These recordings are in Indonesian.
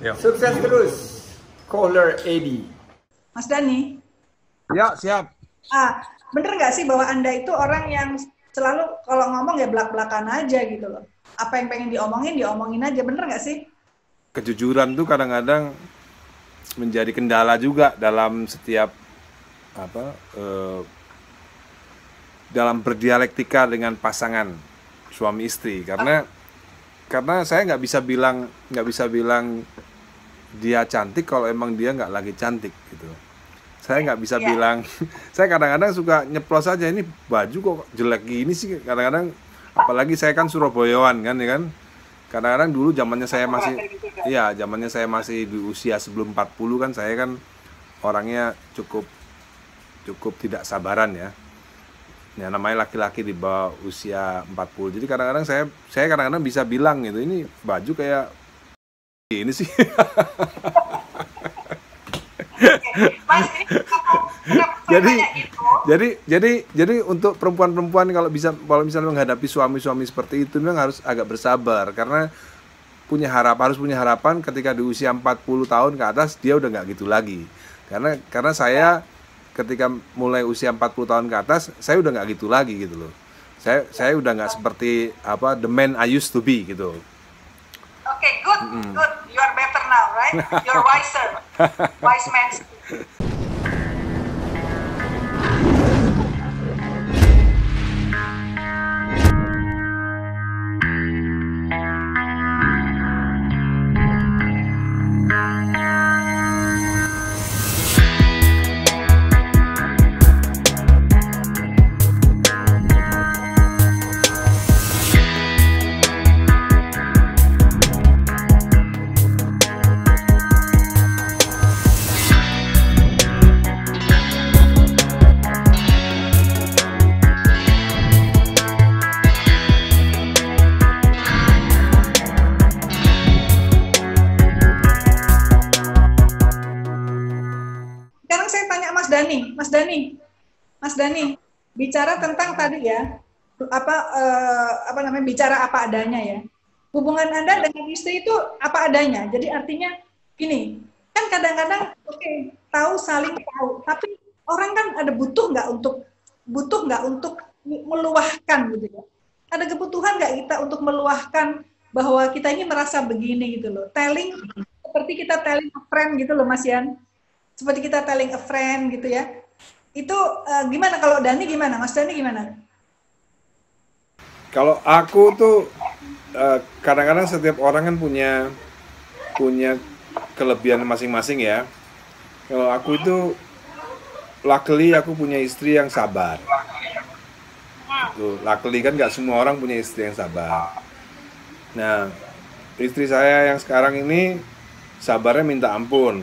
Yuk. Sukses terus, Caller Edi. Mas Dani, Ya, siap. bener nggak sih bahwa Anda itu orang yang selalu kalau ngomong ya belak-belakan aja gitu loh. Apa yang pengen diomongin aja, bener nggak sih? Kejujuran tuh kadang-kadang menjadi kendala juga dalam setiap apa dalam berdialektika dengan pasangan suami istri, karena saya nggak bisa bilang dia cantik kalau emang dia nggak lagi cantik gitu. Saya nggak bisa bilang. Saya kadang-kadang suka nyeplos aja, ini baju kok jelek gini sih, kadang-kadang. Apalagi saya kan Surabayaan kan, ya kan. Kadang-kadang dulu zamannya saya masih di usia sebelum 40 kan, saya kan orangnya cukup tidak sabaran ya. Ya namanya laki-laki di bawah usia 40. Jadi kadang-kadang saya kadang-kadang bisa bilang gitu, ini baju kayak ini sih. Jadi untuk perempuan-perempuan kalau misalnya menghadapi suami-suami seperti itu memang harus agak bersabar, karena harus punya harapan ketika di usia 40 tahun ke atas dia udah nggak gitu lagi. Karena saya ketika mulai usia 40 tahun ke atas saya udah nggak gitu lagi gitu loh. Saya udah nggak seperti the man I used to be gitu. Oke, good. You are better now, right? You're wiser. Wise man. Mas Dani, bicara tentang tadi ya, bicara apa adanya ya. Hubungan Anda dengan istri itu apa adanya. Jadi artinya gini, kan kadang-kadang tahu saling tahu, tapi orang kan ada butuh nggak untuk meluahkan gitu ya. Ada kebutuhan nggak kita untuk meluahkan bahwa kita ini merasa begini gitu loh. Seperti kita telling a friend gitu loh Mas Yan. Seperti kita telling a friend gitu ya. Itu gimana kalau Dani gimana? Mas Dani gimana? Kalau aku tuh kadang-kadang setiap orang kan punya kelebihan masing-masing ya. Kalau aku itu luckily aku punya istri yang sabar. Luckily kan nggak semua orang punya istri yang sabar. Nah, istri saya yang sekarang ini sabarnya minta ampun.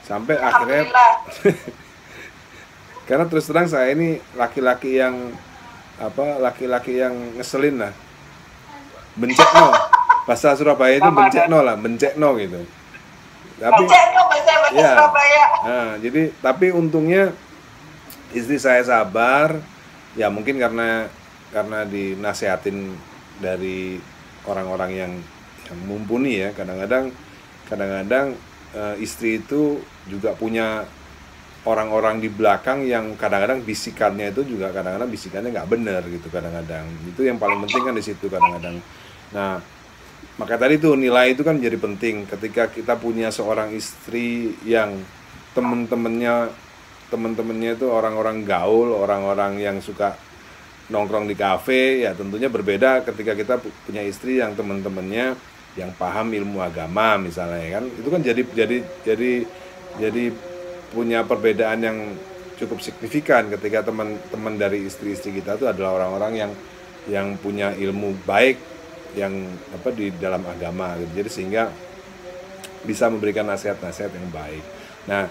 Sampai akhirnya karena terus terang saya ini laki-laki yang ngeselin lah, bencekno, bahasa Surabaya itu bencekno gitu. Tapi ya, nah, jadi tapi untungnya istri saya sabar, ya mungkin karena dinasehatin dari orang-orang yang mumpuni ya. Kadang-kadang istri itu juga punya orang-orang di belakang yang kadang-kadang bisikannya itu juga kadang-kadang bisikannya nggak benar gitu, kadang-kadang itu yang paling penting kan di situ kadang-kadang. Nah, maka tadi tuh nilai itu kan jadi penting ketika kita punya seorang istri yang temen-temennya itu orang-orang gaul, orang-orang yang suka nongkrong di kafe, ya tentunya berbeda ketika kita punya istri yang temen-temennya yang paham ilmu agama misalnya kan, itu kan jadi punya perbedaan yang cukup signifikan ketika teman-teman dari istri-istri kita itu adalah orang-orang yang punya ilmu baik yang di dalam agama gitu. Jadi sehingga bisa memberikan nasihat-nasihat yang baik. Nah,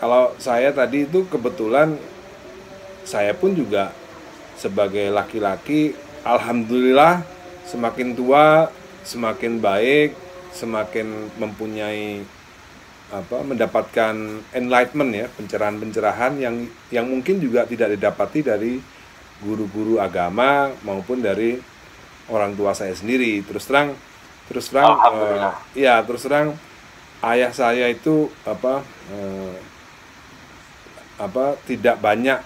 kalau saya tadi itu kebetulan saya pun juga sebagai laki-laki alhamdulillah semakin tua semakin baik, semakin mempunyai mendapatkan enlightenment ya, pencerahan-pencerahan yang mungkin juga tidak didapati dari guru-guru agama maupun dari orang tua saya sendiri. Terus terang ayah saya itu tidak banyak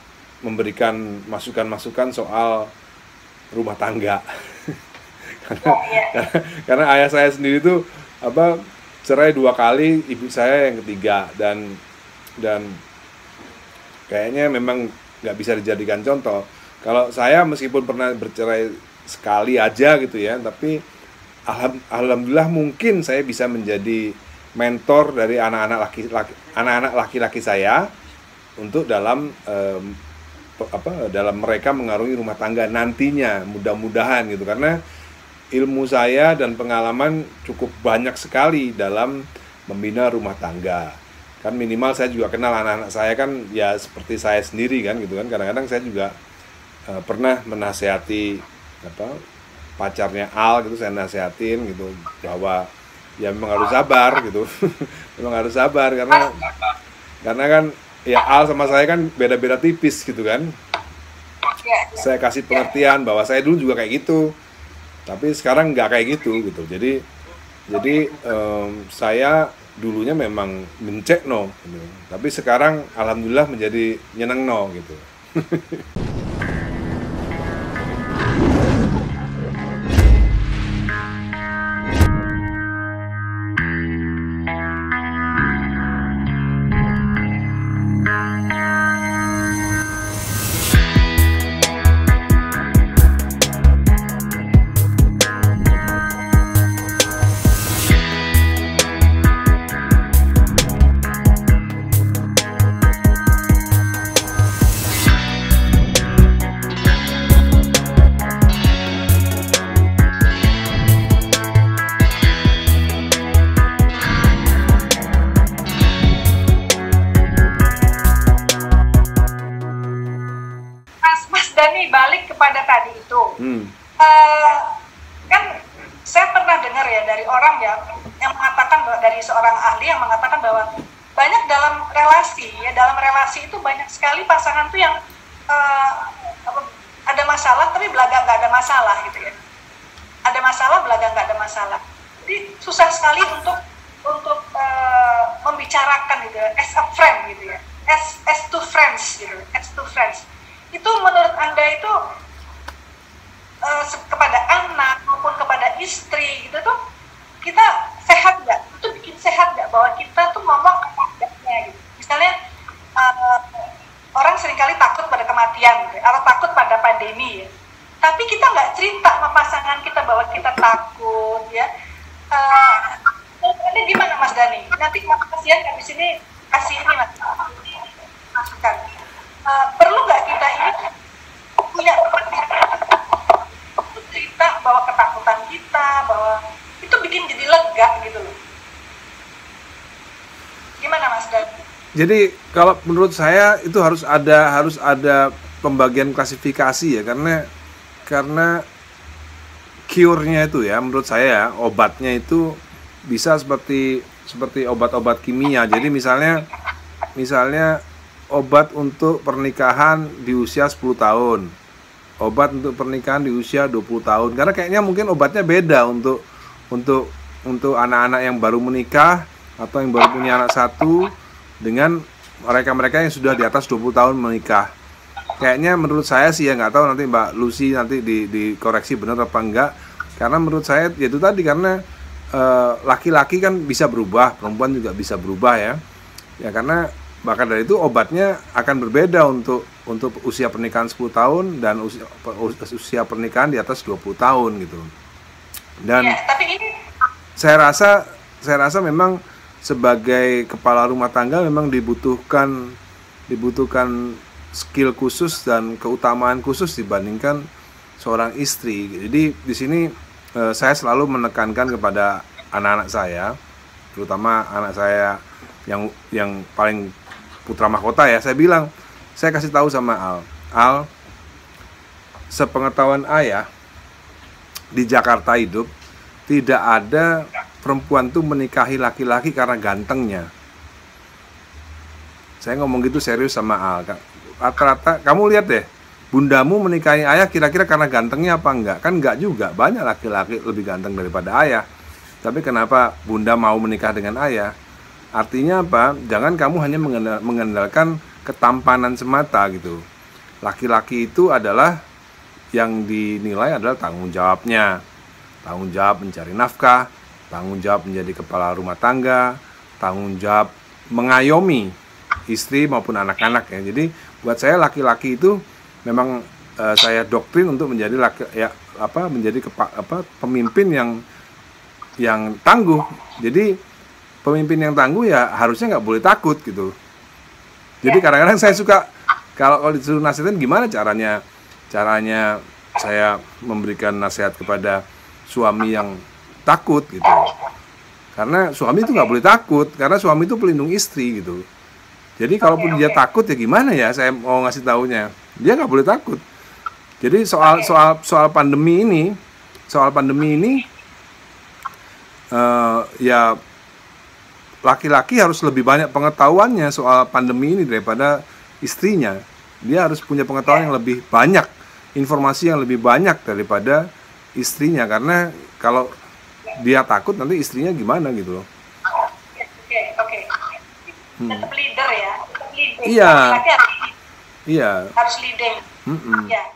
memberikan masukan-masukan soal rumah tangga. karena ayah saya sendiri tuh cerai 2 kali, ibu saya yang ketiga, dan kayaknya memang nggak bisa dijadikan contoh. Kalau saya meskipun pernah bercerai sekali aja gitu ya, tapi alhamdulillah mungkin saya bisa menjadi mentor dari anak-anak laki-laki saya untuk dalam mereka mengarungi rumah tangga nantinya, mudah-mudahan gitu, karena ilmu saya dan pengalaman cukup banyak sekali dalam membina rumah tangga. Kan minimal saya juga kenal anak-anak saya kan ya seperti saya sendiri kan gitu kan. Kadang-kadang saya juga pernah menasehati pacarnya Al gitu, saya nasihatin gitu bahwa ya memang harus sabar gitu. Memang harus sabar karena kan ya Al sama saya kan beda-beda tipis gitu kan. Saya kasih pengertian bahwa saya dulu juga kayak gitu. Tapi sekarang nggak kayak gitu. Jadi saya dulunya memang mencekno gitu. Tapi sekarang alhamdulillah menjadi nyenengno gitu. Balik kepada tadi itu, kan saya pernah dengar ya dari orang yang mengatakan bahwa, dari seorang ahli yang mengatakan bahwa banyak dalam relasi itu banyak sekali pasangan tuh yang ada masalah tapi belaga nggak ada masalah gitu ya, ada masalah belaga nggak ada masalah, jadi susah sekali untuk membicarakan gitu ya, as a friend gitu ya, as two friends gitu, as two friends. Itu menurut Anda itu kepada anak maupun kepada istri gitu tuh kita sehat nggak? Itu bikin sehat nggak bahwa kita tuh ngomong apa-apanya gitu? Misalnya orang seringkali takut pada kematian gitu, atau takut pada pandemi ya. Tapi kita nggak cerita sama pasangan kita bahwa kita takut ya. Ini gimana Mas Dhani? Nanti kasihan habis ini kasih ini masukan. Perlu nggak kita ini punya cerita bahwa ketakutan kita, bahwa itu bikin jadi lega gitu loh. Gimana Mas Dan? Jadi kalau menurut saya itu harus ada pembagian klasifikasi ya, karena cure-nya itu ya menurut saya obatnya itu bisa seperti obat-obat kimia. Jadi misalnya obat untuk pernikahan di usia 10 tahun, obat untuk pernikahan di usia 20 tahun. Karena kayaknya mungkin obatnya beda untuk anak-anak yang baru menikah atau yang baru punya anak satu dengan mereka yang sudah di atas 20 tahun menikah. Kayaknya menurut saya sih ya, nggak tahu nanti Mbak Lucy nanti dikoreksi benar apa enggak. Karena menurut saya itu tadi, karena laki-laki kan bisa berubah, perempuan juga bisa berubah ya. Ya karena bahkan dari itu obatnya akan berbeda untuk usia pernikahan 10 tahun dan usia pernikahan di atas 20 tahun gitu. Dan ya, tapi ini saya rasa memang sebagai kepala rumah tangga memang dibutuhkan skill khusus dan keutamaan khusus dibandingkan seorang istri. Jadi di sini saya selalu menekankan kepada anak-anak saya, terutama anak saya yang paling putra mahkota ya, saya kasih tahu sama Al, sepengetahuan ayah di Jakarta hidup tidak ada perempuan tuh menikahi laki-laki karena gantengnya. Saya ngomong gitu serius sama Al. Rata-rata kamu lihat deh, bundamu menikahi ayah kira-kira karena gantengnya apa enggak? Kan enggak juga, banyak laki-laki lebih ganteng daripada ayah. Tapi kenapa bunda mau menikah dengan ayah? Artinya apa? Jangan kamu hanya mengandalkan ketampanan semata gitu. Laki-laki itu adalah yang dinilai adalah tanggung jawabnya. Tanggung jawab mencari nafkah, tanggung jawab menjadi kepala rumah tangga, tanggung jawab mengayomi istri maupun anak-anak ya. Jadi buat saya laki-laki itu memang saya doktrin untuk menjadi pemimpin yang tangguh. Jadi pemimpin yang tangguh ya harusnya nggak boleh takut gitu. Jadi kadang-kadang saya suka kalau disuruh nasihatin gimana caranya saya memberikan nasihat kepada suami yang takut gitu. Karena suami itu nggak boleh takut, karena suami itu pelindung istri gitu. Jadi kalaupun dia takut ya gimana ya saya mau ngasih taunya, dia nggak boleh takut. Jadi soal pandemi ini ya laki-laki harus lebih banyak pengetahuannya soal pandemi ini daripada istrinya. Dia harus punya pengetahuan yang lebih banyak, informasi yang lebih banyak daripada istrinya, karena kalau dia takut nanti istrinya gimana gitu loh. Oke. Tetap leader ya. Iya. Harus leading. Ya.